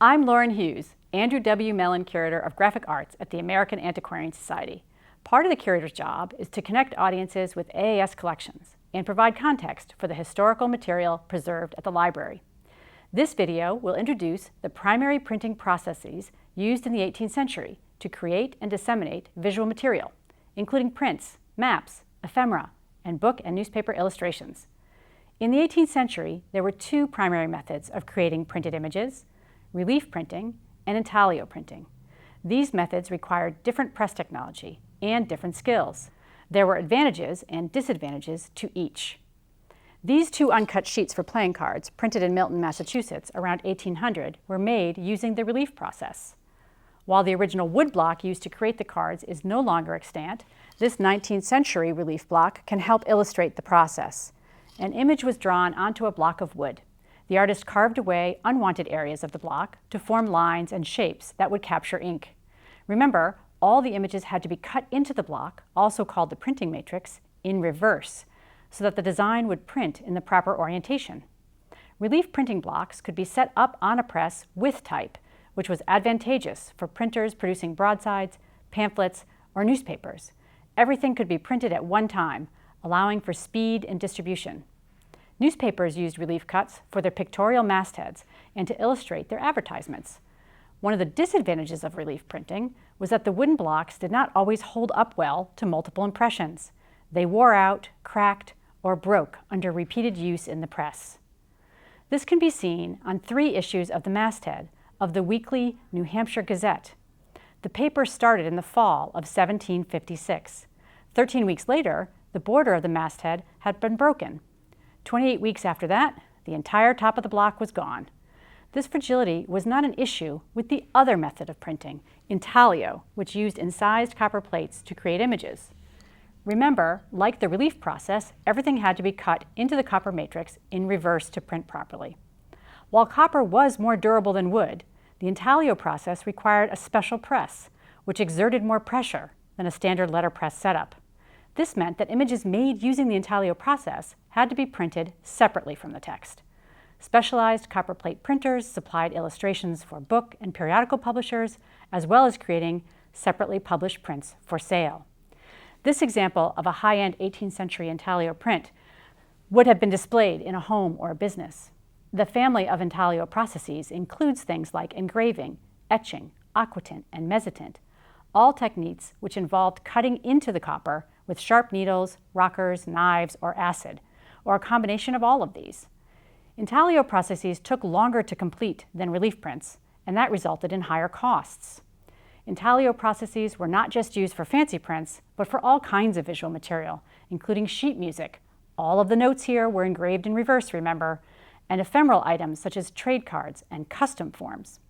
I'm Lauren Hewes, Andrew W. Mellon Curator of Graphic Arts at the American Antiquarian Society. Part of the curator's job is to connect audiences with AAS collections and provide context for the historical material preserved at the library. This video will introduce the primary printing processes used in the 18th century to create and disseminate visual material, including prints, maps, ephemera, and book and newspaper illustrations. In the 18th century, there were two primary methods of creating printed images: relief printing and intaglio printing. These methods required different press technology and different skills. There were advantages and disadvantages to each. These two uncut sheets for playing cards, printed in Milton, Massachusetts around 1800, were made using the relief process. While the original wood block used to create the cards is no longer extant, this 19th century relief block can help illustrate the process. An image was drawn onto a block of wood. The artist carved away unwanted areas of the block to form lines and shapes that would capture ink. Remember, all the images had to be cut into the block, also called the printing matrix, in reverse, so that the design would print in the proper orientation. Relief printing blocks could be set up on a press with type, which was advantageous for printers producing broadsides, pamphlets, or newspapers. Everything could be printed at one time, allowing for speed and distribution. Newspapers used relief cuts for their pictorial mastheads and to illustrate their advertisements. One of the disadvantages of relief printing was that the wooden blocks did not always hold up well to multiple impressions. They wore out, cracked, or broke under repeated use in the press. This can be seen on 3 issues of the masthead of the weekly New Hampshire Gazette. The paper started in the fall of 1756. 13 weeks later, the border of the masthead had been broken. 28 weeks after that, the entire top of the block was gone. This fragility was not an issue with the other method of printing, intaglio, which used incised copper plates to create images. Remember, like the relief process, everything had to be cut into the copper matrix in reverse to print properly. While copper was more durable than wood, the intaglio process required a special press, which exerted more pressure than a standard letterpress setup. This meant that images made using the intaglio process had to be printed separately from the text. Specialized copperplate printers supplied illustrations for book and periodical publishers, as well as creating separately published prints for sale. This example of a high-end 18th century intaglio print would have been displayed in a home or a business. The family of intaglio processes includes things like engraving, etching, aquatint, and mezzotint, all techniques which involved cutting into the copper with sharp needles, rockers, knives, or acid, or a combination of all of these. Intaglio processes took longer to complete than relief prints, and that resulted in higher costs. Intaglio processes were not just used for fancy prints, but for all kinds of visual material, including sheet music. All of the notes here were engraved in reverse, remember, and ephemeral items such as trade cards and custom forms.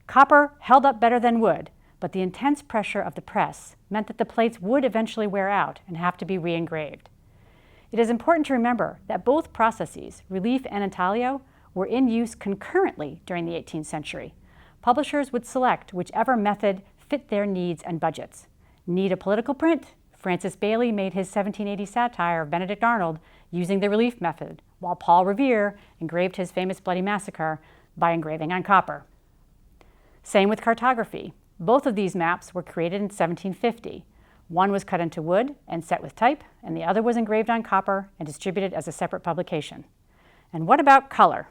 Copper held up better than wood, but the intense pressure of the press meant that the plates would eventually wear out and have to be re-engraved. It is important to remember that both processes, relief and intaglio, were in use concurrently during the 18th century. Publishers would select whichever method fit their needs and budgets. Need a political print? Francis Bailey made his 1780 satire of Benedict Arnold using the relief method, while Paul Revere engraved his famous Bloody Massacre by engraving on copper. Same with cartography. Both of these maps were created in 1750. One was cut into wood and set with type, and the other was engraved on copper and distributed as a separate publication. And what about color?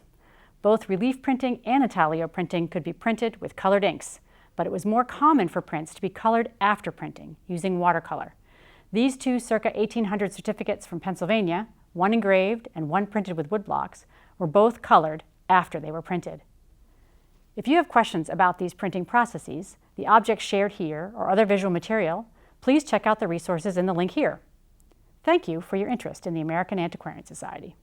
Both relief printing and intaglio printing could be printed with colored inks, but it was more common for prints to be colored after printing, using watercolor. These two circa 1800 certificates from Pennsylvania, one engraved and one printed with wood blocks, were both colored after they were printed. If you have questions about these printing processes, the objects shared here, or other visual material, please check out the resources in the link here. Thank you for your interest in the American Antiquarian Society.